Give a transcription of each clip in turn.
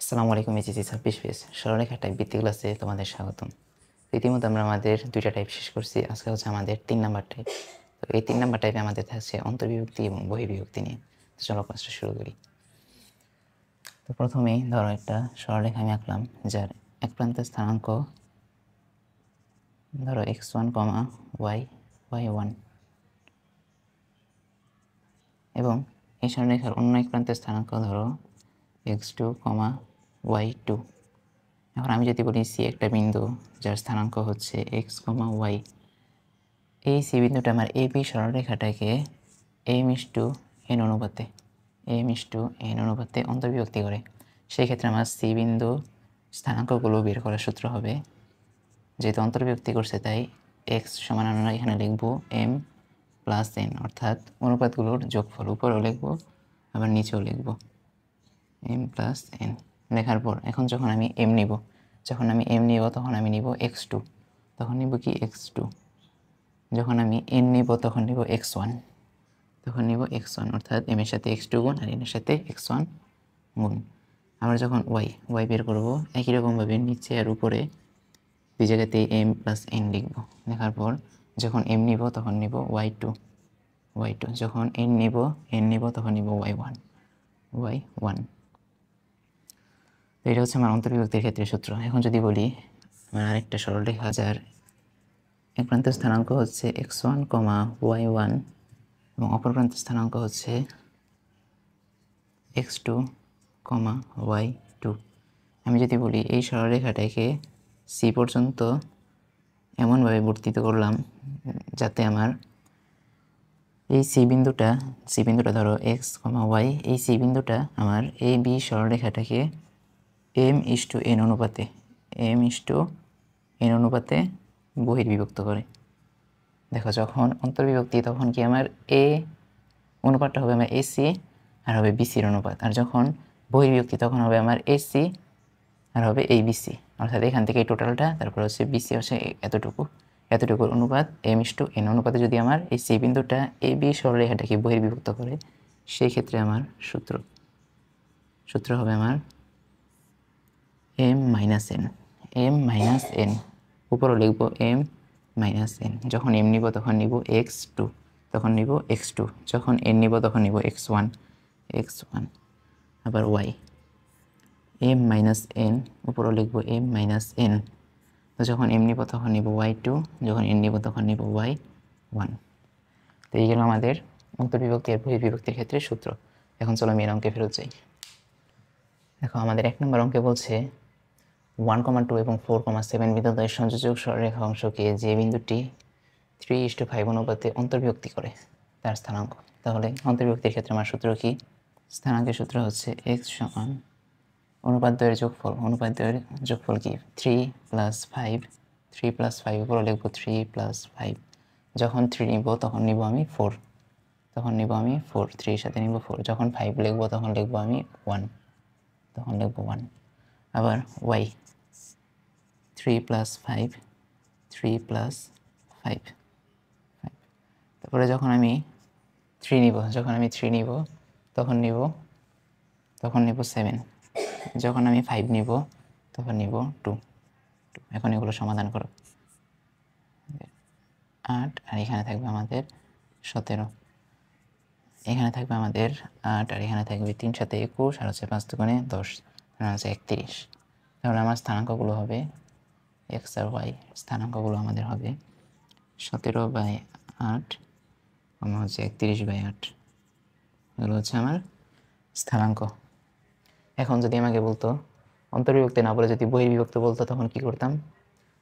আসসালামু আলাইকুম, HSC 26 page সরলরেখা টাইপ বৃত্তি ক্লাসে তোমাদের স্বাগতম। ইতিমধ্যে আমরা আমাদের দুইটা টাইপ শেষ করছি। আজকে হচ্ছে আমাদের 3 নাম্বার টাইপ। তো এই 3 নাম্বার টাইপে আমাদের থাকছে অন্তর্বিভক্তি এবং বহির্বিভক্তি নিয়ে। তো চলো ক্লাসটা শুরু করি। তো প্রথমেই ধরো একটা সরলরেখা আমি আঁকলাম, যার এক প্রান্তের স্থানাঙ্ক ধরো x1, y1 এবং এই সরলরেখার অন্য এক প্রান্তের স্থানাঙ্ক ধরো x2, y2। এখন আমি যদি বলি সি একটা বিন্দু যার স্থানাঙ্ক হচ্ছে x, y, এই সি বিন্দুটা আমার এবি সরলরেখাটাকে m:n অনুপাতে অন্তর্বিভক্তি করে। সেই ক্ষেত্রে আমার সি বিন্দু স্থানাঙ্কগুলো বের করার সূত্র হবে, যেহেতু অন্তর্বিভক্তি করছে তাই x সমান আমরা এখানে লিখব m+n, অর্থাৎ অনুপাতগুলোর যোগফল উপরেও লিখব আবার নিচেও লিখব m+n। লেখার পর এখন যখন আমি m নিব তখন আমি নিব x2, তখন নিব কি x2। যখন আমি n নিব তখন নিব x1, অর্থাৎ m এর সাথে x2 গুণ আর n এর সাথে x1 গুণ। আবার যখন y বের করব একই রকমভাবে নিচে আর উপরে দুই জায়গাতেই m+n লিখব। লেখার পর যখন m নিব তখন নিব y2, যখন n নিব তখন নিব y1। তো এটা হচ্ছে আমার অন্তর্বিভক্তির ক্ষেত্রে সূত্র। এখন যদি বলি আমার আরেকটা সরলরেখা যার এক প্রান্তের স্থানাঙ্ক হচ্ছে x1, y1 এবং অপর প্রান্তের স্থানাঙ্ক হচ্ছে x2, y2। আমি যদি বলি এই সরলরেখাটাকে সি পর্যন্ত এমনভাবে বর্তিত করলাম যাতে আমার এই সি বিন্দুটা ধরো x, y, এই সি বিন্দুটা আমার এই বি সরলরেখাটাকে m:n অনুপাতে বহির্বিভক্ত করে। দেখো যখন অন্তর্বিভক্তি তখন কি আমার এ অনুপাতটা হবে আমার এসি আর হবে বিসির অনুপাত, আর যখন বহির্বিভক্তি তখন হবে আমার এসি আর হবে এই বিসি, অর্থাৎ এখান থেকে এই টোটালটা, তারপর হচ্ছে বিসি হচ্ছে এতটুকুর অনুপাত m:n অনুপাতে যদি আমার এই সি বিন্দুটা এ বি সরলরেখাটাকে বহির্বিভক্ত করে, সেই ক্ষেত্রে আমার সূত্র হবে আমার m-n। উপরও লিখব m-n। যখন m নিব তখন নিব x2, যখন n নিব তখন নিব x1। আবার y m-n, উপরও লিখব m-n। তো যখন m নিব তখন নিব y2, যখন n নিব তখন নিব y1। তো এই গেল আমাদের অন্তর্বিভক্তি আর বহির্বিভক্তির ক্ষেত্রে সূত্র। এখন চলো আমি এর অঙ্কে ফেরত যাই। দেখো আমাদের 1 নম্বর অঙ্কে বলছে 1, 2 এবং 4, 7 বিন্দুদ্বয়ের সংযোজক সরলরেখা অংশকে যে বিন্দুটি 3:5 অনুপাতে অন্তর্বিভক্তি করে তার স্থানাঙ্ক। তাহলে অন্তর্বিভক্তির ক্ষেত্রে আমার সূত্র কি? স্থানাঙ্কের সূত্র হচ্ছে x সমান অনুপাতদ্বয়ের যোগফল কি 3+5 উপরে লিখব 3+5। যখন 3 নিব তখন নিব আমি 4, 3 এর সাথে নিব 4। যখন 5 লিখব তখন লিখব আমি 1, আবার y 3+5, তারপরে যখন আমি 3 নিব তখন নিব 7। যখন আমি 5 নিব তখন নিব 2। এখন এগুলো সমাধান করো। 8 আর এখানে থাকবে আমাদের 17, এখানে থাকবে আমাদের 8 আর এখানে থাকবে 3 সাথে 21 আর হচ্ছে 5 দুগুণে 10, তাহলে হচ্ছে 31। তাহলে আমার স্থানাঙ্কগুলো হবে x আর y, স্থানাঙ্কগুলো আমাদের হবে 17/8 হচ্ছে 31/8। এগুলো হচ্ছে আমার স্থানাঙ্ক। এখন যদি আমাকে বলতো অন্তর্বিভক্তি না বলে যদি বহির্বিভক্ত বলতো তখন কি করতাম?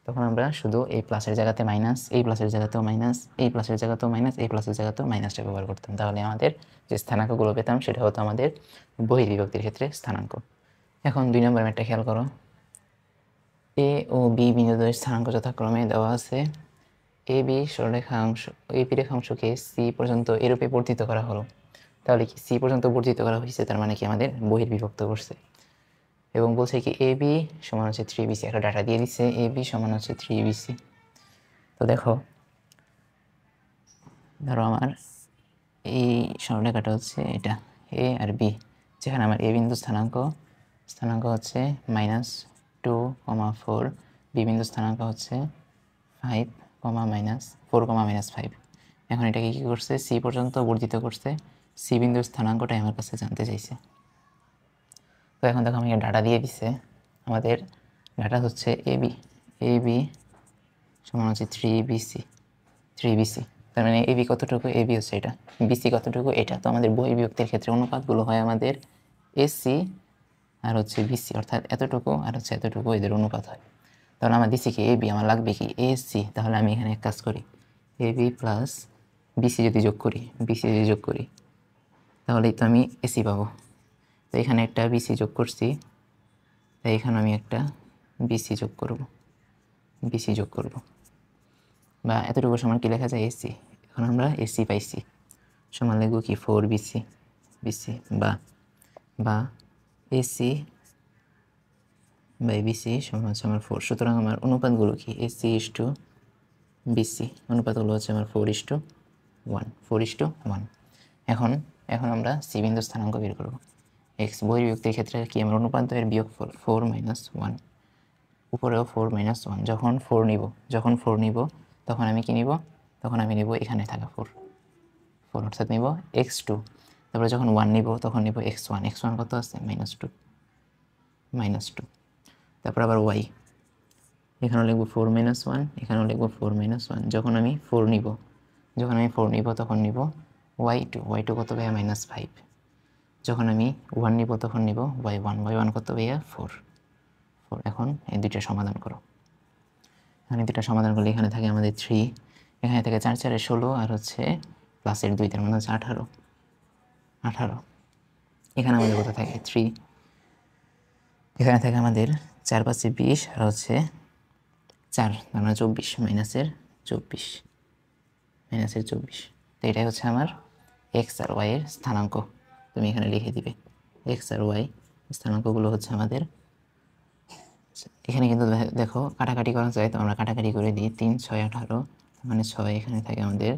তখন আমরা শুধু এই প্লাসের জায়গাতে মাইনাস, এই প্লাসের জায়গাতেও মাইনাস, এই প্লাসের জায়গাতেও মাইনাস, এই প্লাসের জায়গাতেও মাইনাসটা ব্যবহার করতাম। তাহলে আমাদের যে স্থানাঙ্কগুলো পেতাম সেটা হতো আমাদের বহির্বিভক্তির ক্ষেত্রে স্থানাঙ্ক। এখন 2 নম্বর ম্যাথটা খেয়াল করো। এ ও বি বিন্দুদ্বয়ের স্থানাঙ্ক যথাক্রমে দেওয়া আছে। এ বি রেখাংশকে সি পর্যন্ত এরূপে বর্ধিত করা হলো। তাহলে কি সি পর্যন্ত বর্ধিত করা হয়েছে, তার মানে কি আমাদের বহির্বিভক্ত করছে। এবং বলছে কি এ বি সমান হচ্ছে 3bc, একটা ডাটা দিয়ে দিচ্ছে এ বি সমান হচ্ছে 3bc। তো দেখো ধরো আমার এই সরলরেখাটা হচ্ছে এটা এ আর বি, যেখানে আমার এ বিন্দু স্থানাঙ্ক স্থানাঙ্ক হচ্ছে -2,4, বি বিন্দুর স্থানাঙ্ক হচ্ছে 5, -4, -5। এখন এটাকে কী করছে, সি পর্যন্ত বর্ধিত করছে, সি বিন্দুর স্থানাঙ্কটাই আমার কাছে জানতে চাইছে। তো এখন দেখো আমাকে ডাটা দিয়ে দিছে, আমাদের ডাটা হচ্ছে এবি সমান হচ্ছে 3BC। তার মানে এবি কতটুকু, এবি হচ্ছে এটা, বিসি কতটুকু এটা। তো আমাদের বহির্বিভক্তির ক্ষেত্রে অনুপাতগুলো হয় আমাদের এসি আর হচ্ছে বিসি, অর্থাৎ এতটুকু আর হচ্ছে এতটুকু এদের অনুপাত হয়। তাহলে আমার দিছি কি এবি, আমার লাগবে কি এসি। তাহলে আমি এখানে এক কাজ করি, এবি প্লাস বিসি যদি যোগ করি তাহলেই তো আমি এসি পাবো। তো এখানে একটা বিসি যোগ করছি, তাই এখানে আমি একটা বিসি যোগ করব, বা এতটুকু সমান কি লেখা যায় এসি। এখন আমরা এসি পাইছি, সমান লিখব কি 4BC বা এসি বাই বিসি সমান হচ্ছে আমার 4। সুতরাং আমার অনুপাতগুলো কি এসি ইস টু বিসি, অনুপাতগুলো হচ্ছে আমার 4:1। এখন আমরা সি বিন্দুর স্থানাঙ্ক বের করব। এক্স বহির্বিভক্তির ক্ষেত্রে কি আমার অনুপাত এর বিয়োগফল 4 - 1, উপরেও 4 - 1। যখন 4 নিব তখন আমি কি নিব, তখন আমি নিব এখানে থাকা 4 অর্থাৎ নিব x2। তারপরে যখন 1 নিব তখন নিব x1 কত আছে -2। তারপর আবার y, এখানেও লিখব 4 - 1, এখানেও লিখব 4 - 1। যখন আমি 4 নিব তখন নিব y2 কত ভাইয়া -5। যখন আমি 1 নিব তখন নিব y1 কত ভাইয়া 4। এখন এই দুইটা সমাধান করো। এখানে দুইটা সমাধান করলে এখানে থাকে আমাদের 3, এখানে থেকে 4 4 16 আর হচ্ছে প্লাসের 2, তার মানে হচ্ছে 18। এখানে আমাদের কত থাকে 3, এখানে থাকে আমাদের 4 5 20 আর হচ্ছে 4, তার মানে 24, -24। তো এটাই হচ্ছে আমার এক্স আর ওয়াই এর স্থানাঙ্ক। তুমি এখানে লিখে দিবে এক্স আর ওয়াই স্থানাঙ্কগুলো হচ্ছে আমাদের। এখানে কিন্তু দেখো কাটাকাটি করা যায়, তো আমরা কাটাকাটি করে দিই। 3 6 18, মানে 6, এখানে থাকে আমাদের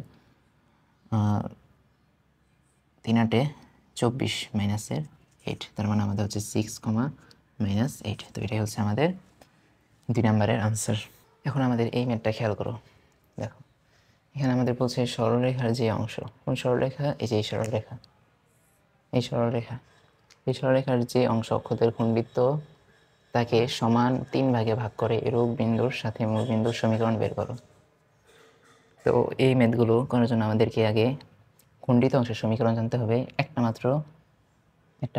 3 8 24 -8, তার মানে আমাদের হচ্ছে 6, -8। তো এটাই হচ্ছে আমাদের 2 নম্বরের আনসার। এখন আমাদের এই ম্যাথটা খেয়াল করো, দেখো এখানে আমাদের বলছে সরলরেখার যে অংশ, কোন সরলরেখা, এই যে এই সরলরেখার যে অংশ অক্ষদের খণ্ডিত তাকে সমান 3 ভাগে ভাগ করে এরূপ বিন্দুর সাথে মূল বিন্দুর সমীকরণ বের করো। তো এই ম্যাথগুলো করার জন্য আমাদেরকে আগে খণ্ডিত অংশের সমীকরণ জানতে হবে। একটা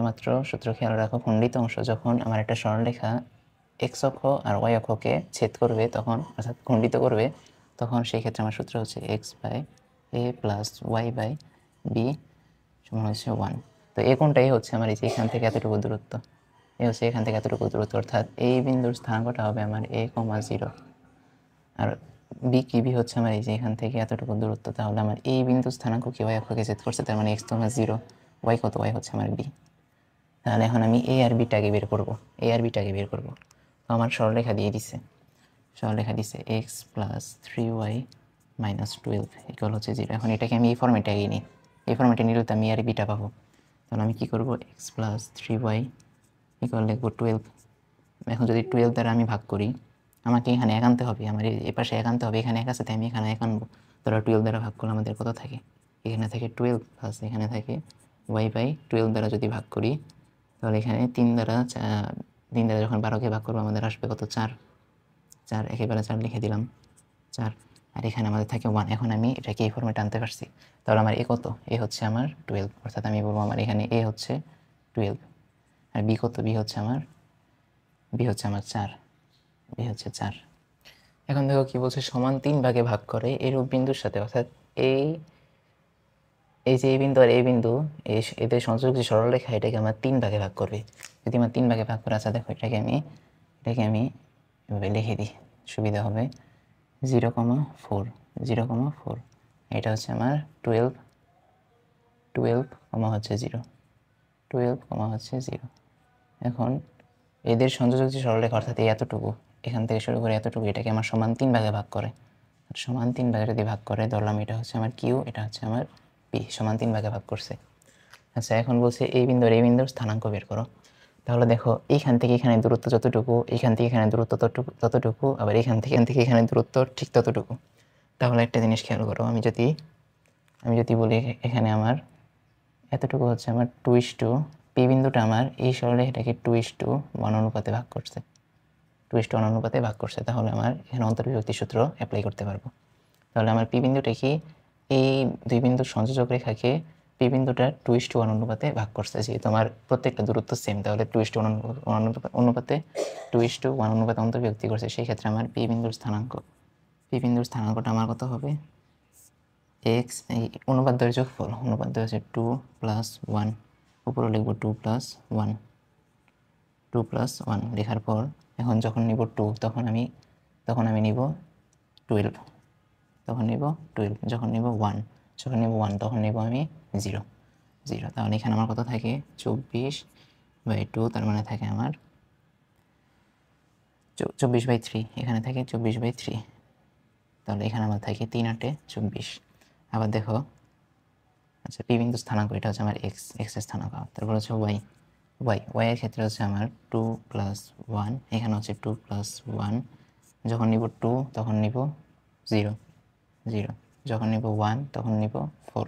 মাত্র সূত্র খেয়াল রাখো, খণ্ডিত অংশ যখন আমার একটা সরলরেখা এক্স অক্ষ আর ওয়াই অক্ষকে ছেদ করবে তখন, অর্থাৎ খণ্ডিত করবে, তখন সেই ক্ষেত্রে আমার সূত্র হচ্ছে x/a + y/b সমান হচ্ছে 1। তো এ কোনটাই হচ্ছে আমার এই যে এখান থেকে এতটুকু দূরত্ব, এ হচ্ছে এখান থেকে এতটুকু দূরত্ব, অর্থাৎ এই বিন্দুর স্থানাঙ্কটা হবে আমার a, 0, আর বি হচ্ছে আমার এই যে এখান থেকে এতটুকু দূরত্ব। তাহলে আমার এই বিন্দুর স্থানাঙ্ক কি ওয়াই অক্ষকে ছেদ করছে, তার মানে x, 0, y কত, y হচ্ছে আমার b। তাহলে এখন আমি এ আর বিটাকে বের করব, তো আমার সরলরেখা দিছে x + 3y - 12 = হচ্ছে 0। এখন এটাকে আমি এই ফর্মেটে নিই, এই ফর্মেটে নিলে তো আমি আর বিটা পাবো। তাহলে আমি কি করব, x + 3y = লিখব 12। এখন যদি 12 দ্বারা আমি ভাগ করি, আমাকে এখানে এক আনতে হবে, আমার এই পাশে এক আনতে হবে, এখানে এক আছে তাই আমি এখানে এক আনবো। তাহলে 12 দ্বারা ভাগ করলে আমাদের কত থাকে, এখানে থাকে 12 প্লাস এখানে থাকে y/12 দ্বারা যদি ভাগ করি, তাহলে এখানে 3 দ্বারা যখন 12কে ভাগ করবো আমাদের আসবে কত, 4, একেবারে 4 লিখে দিলাম 4, আর এখানে আমাদের থাকে 1। এখন আমি এটাকে এই ফর্মেটে আনতে পারছি। তাহলে আমার এ কত, এ হচ্ছে আমার 12, অর্থাৎ আমি বলবো আমার এখানে এ হচ্ছে 12, আর বি কত, বি হচ্ছে আমার 4। এখন দেখো কি বলছে, সমান 3 ভাগে ভাগ করে এরূপ বিন্দুর সাথে, অর্থাৎ এই যে এই বিন্দু আর এই বিন্দু, এদের সংযোগ যে সরলরেখা, এটাকে আমার 3 ভাগে ভাগ করবে। যদি আমার 3 ভাগে ভাগ করে, আচ্ছা দেখো এটাকে আমি এভাবে লিখে দিই, সুবিধা হবে। 0,4, এটা হচ্ছে আমার 12, হচ্ছে 0, হচ্ছে 0। এখন এদের সংযোজক যে সরলরেখা, অর্থাৎ এই এতটুকু, এখান থেকে শুরু করে এতটুকু, এটাকে আমার সমান 3 ভাগে ভাগ করে। আর সমান 3 ভাগে যদি ভাগ করে, ধরলাম এটা হচ্ছে আমার কিউ, এটা হচ্ছে আমার পি, সমান 3 ভাগে ভাগ করছে। আচ্ছা এখন বলছে এই বিন্দু আর এই বিন্দুর স্থানাঙ্ক বের করো। তাহলে দেখো এইখান থেকে এখানে দূরত্ব যতটুকু, এইখান থেকে এখানে দূরত্ব ততটুকু, আবার এইখান থেকে এখানে দূরত্ব ঠিক ততটুকু। তাহলে একটা জিনিস খেয়াল করো, আমি যদি বলি এখানে আমার এতটুকু হচ্ছে আমার 2:, পি বিন্দুটা আমার এই সরলরেখাটাকে 2:1 অনুপাতে ভাগ করছে, 2:1 অনুপাতে ভাগ করছে। তাহলে আমার এখানে অন্তর্বিভক্তি সূত্র অ্যাপ্লাই করতে পারবো। তাহলে আমার পি বিন্দুটা কি এই দুই বিন্দুর সংযোজক রেখাকে পি বিন্দুটা 2:1 অনুপাতে ভাগ করছে। যেহেতু আমার প্রত্যেকটা দূরত্ব সেম, তাহলে 2:1 অনুপাতে 2:1 অনুপাতে অন্তর্বিভক্তি করছে। সেই ক্ষেত্রে আমার পি বিন্দুর স্থানাঙ্কটা আমার কত হবে, এক্স, এই অনুপাত দ্বয়ের যোগফল, অনুপাত দ্বয় হচ্ছে 2 + 1, উপরে লিখবো 2 + 1, 2 + 1 লেখার পর এখন যখন নিব 2 তখন আমি নিব 12, তখন নিব 12, যখন নিব 1 তখন নিব আমি 0। তাহলে এখানে আমার কত থাকে 24/2, তার মানে থাকে আমার 24/3, এখানে থাকে 24/3। তাহলে এখানে আমার থাকে 3 × 8 = 24। আবার দেখো, আচ্ছা পি বিন্দু স্থানাঙ্ক এটা হচ্ছে আমার এক্স এর স্থানাঙ্ক। তারপর হচ্ছে ওয়াই এর ক্ষেত্রে হচ্ছে আমার 2 + 1, এখানে হচ্ছে 2 + 1, যখন নিব 2 তখন নিব 0, যখন নিব 1 তখন নিব 4।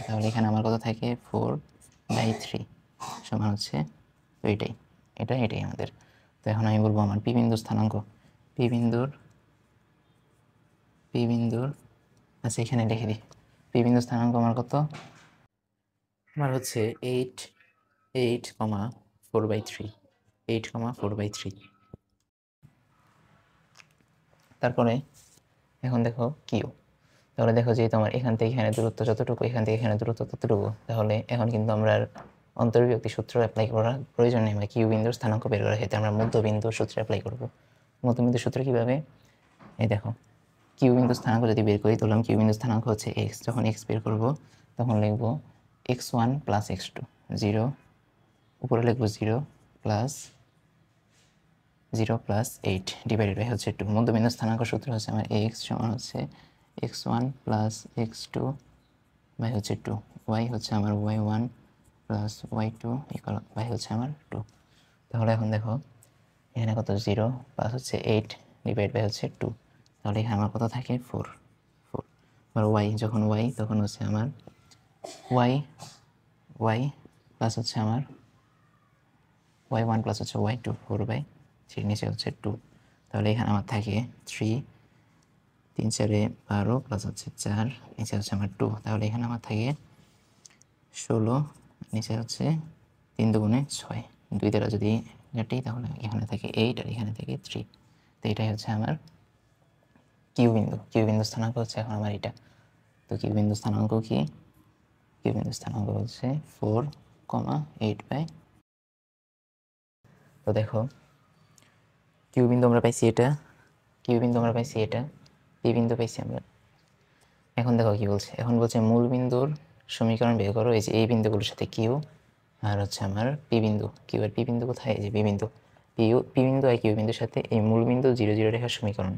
তাহলে এখানে আমার কত থাকে 4/3 সমান হচ্ছে, তো এটাই আমাদের। তো এখন আমি বলবো আমার পি বিন্দুর স্থানাঙ্ক, পি বিন্দুর আচ্ছা এখানে লিখে দিই, পি বিন্দুর স্থানাঙ্ক আমার কত, আমার হচ্ছে 8,4/3, 8,4/3। তারপরে এখন দেখো কিউ। তাহলে দেখো যেহেতু আমার এখান থেকে এখানে দূরত্ব যতটুকু, এখান থেকে এখানে দূরত্ব ততটুকু, তাহলে এখন কিন্তু আমরা অন্তর্বিভক্তি সূত্র অ্যাপ্লাই করার প্রয়োজন নেই। আমরা কিউ বিন্দুর স্থানাঙ্ক বের করার ক্ষেত্রে আমরা মধ্যবিন্দুর সূত্র অ্যাপ্লাই করব। মধ্যবিন্দুর সূত্র কীভাবে, এই দেখো কিউ বিন্দুর স্থানাঙ্ক যদি বের করি তাহলে কিউ বিন্দুর স্থানাঙ্ক হচ্ছে এক্স। যখন এক্স বের করব তখন লিখব x1 + x2, 0, উপরে লিখব 0 + 8 ডিভাইডেড বাই হচ্ছে 2। মধ্যবিন্দু স্থানাঙ্ক সূত্র হচ্ছে আমার x সমান হচ্ছে x1 + x2 বাই হচ্ছে 2, y হচ্ছে আমার y1 + y2 বাই হচ্ছে আমার 2। তাহলে এখন দেখো এখানে কত 0 প্লাস হচ্ছে 8 ডিভাইড বাই হচ্ছে 2, তাহলে এখানে আমার কত থাকে 4। আর y যখন y তখন হচ্ছে আমার y প্লাস হচ্ছে আমার y1 প্লাস হচ্ছে y2, 4/3, নিচে হচ্ছে 2। তাহলে এখানে আমার থাকে 3, 3 × 4 = 12 প্লাস হচ্ছে 4, নিচে হচ্ছে আমার 2। তাহলে এখানে আমার থাকে 16, নিচে হচ্ছে 3 × 2 = 6, 2 দ্বারা যদি কাটি তাহলে এখানে থাকে 8 আর এখানে থাকে 3। তো এটাই হচ্ছে আমার কিউ বিন্দু স্থানাঙ্ক হচ্ছে এখন আমার এটা। তো কিউ বিন্দু স্থানাঙ্ক কি, কিউ বিন্দু স্থানাঙ্ক হচ্ছে 4,8/। তো দেখো কিউ বিন্দু আমরা পাইছি এটা, পি বিন্দু পাইছি আমরা। এখন দেখো কি বলছে, এখন বলছে মূল বিন্দুর সমীকরণ বের করো। এই যে এই বিন্দুগুলোর সাথে কিউ আর হচ্ছে আমার পি বিন্দু, কিউ আর পি বিন্দু কোথায়, এই যে পি বিন্দু, পি বিন্দু আর কিউ বিন্দুর সাথে এই মূল বিন্দু 0, 0 রেখার সমীকরণ।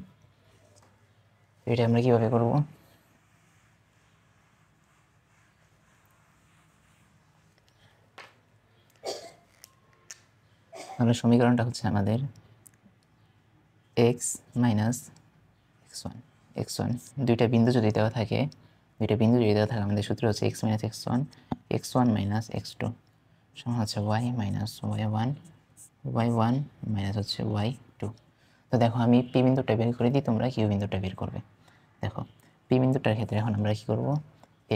এটা আমরা কিভাবে করব, তাহলে সমীকরণটা হচ্ছে আমাদের x - x1, দুইটা বিন্দু যদি দেওয়া থাকে, আমাদের সূত্র হচ্ছে x - x1, x1 - x2 সমান হচ্ছে y - y1, y1 - হচ্ছে y2। তো দেখো আমি পি বিন্দুটা বের করে দিই, তোমরা কিউ বিন্দুটা বের করবে। দেখো পি বিন্দুটার ক্ষেত্রে এখন আমরা কী করব,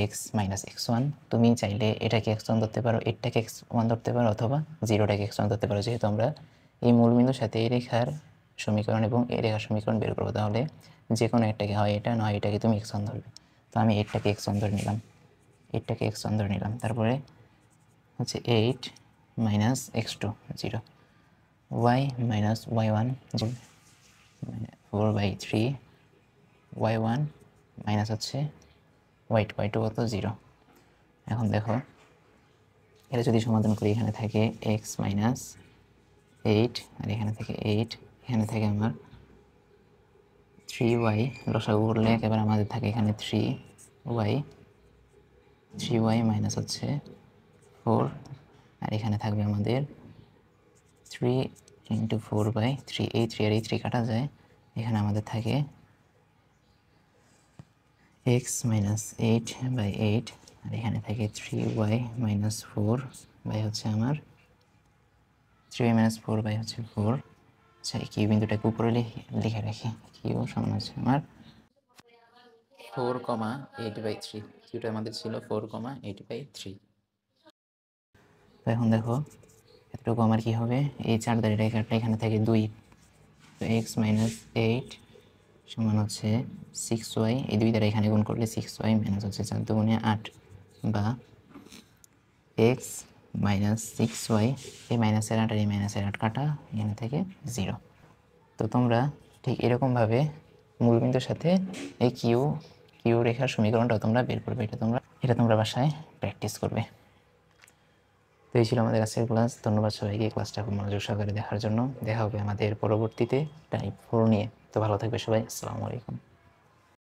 x - x1, তুমি চাইলে এটাকে x1 ধরতে পারো, এটাকে x1 ধরতে পারো, অথবা 0টাকে x1 ধরতে পারো। যেহেতু আমরা এই মূল বিন্দুর সাথে এই রেখার সমীকরণ এবং এই রেখার সমীকরণ বের করবো, তাহলে যে কোনো একটাকে, হয় এটা নয় এটাকে তুমি x1 ধরবে। তো আমি এটাকে x1 ধরে নিলাম, তারপরে হচ্ছে 8 - x2, 0, y - y1, 4/3, y1 minus হচ্ছে y2 কত 0। এখন দেখো এটা যদি সমাধান করি, এখানে থাকে x - 8 আর এখানে থাকে 8, এখানে থাকে আমার 3y, লসাগু করলে একেবারে আমাদের থাকে এখানে 3y মাইনাস হচ্ছে 4, আর এখানে থাকবে আমাদের 3 × 4/3, এই 3 আর এই 3 কাটা যায়, এখানে আমাদের থাকে x - 8/8, আর এখানে থাকে 3y - 4 বাই হচ্ছে আমার 3y - 4 বাই হচ্ছে 4। আচ্ছা, এই কিউ বিন্দুটাকে উপরে লিখে রাখি, কিউ সমান হচ্ছে আমার 4,8/3। কিউটা আমাদের ছিল 4,8/3। তো এখন দেখো এতটুকু আমার কি হবে, এই 4 দ্বারা কাটলে এখানে থাকে 2, তো x - 8 সমান হচ্ছে 6y, এই 2 দ্বারা এখানে গুণ করলে 6y মাইনাস হচ্ছে 4 দুগুণে 8, বা x - 6y, এই মাইনাসের 8 আর এই মাইনাসের 8 কাটা, এখানে থেকে 0। তো তোমরা ঠিক এরকমভাবে মূলবিন্দুর সাথে এই কিউ রেখার সমীকরণটাও তোমরা বের করবে, এটা তোমরা বাসায় প্র্যাকটিস করবে। তো এই ছিল আমাদের আজকের ক্লাস। ধন্যবাদ সবাইকে ক্লাসটা খুব মনোযোগ সহকারে দেখার জন্য। দেখা হবে আমাদের পরবর্তীতে টাইপ 4 নিয়ে। তো ভালো থাকবে সবাই, আসসালামু আলাইকুম।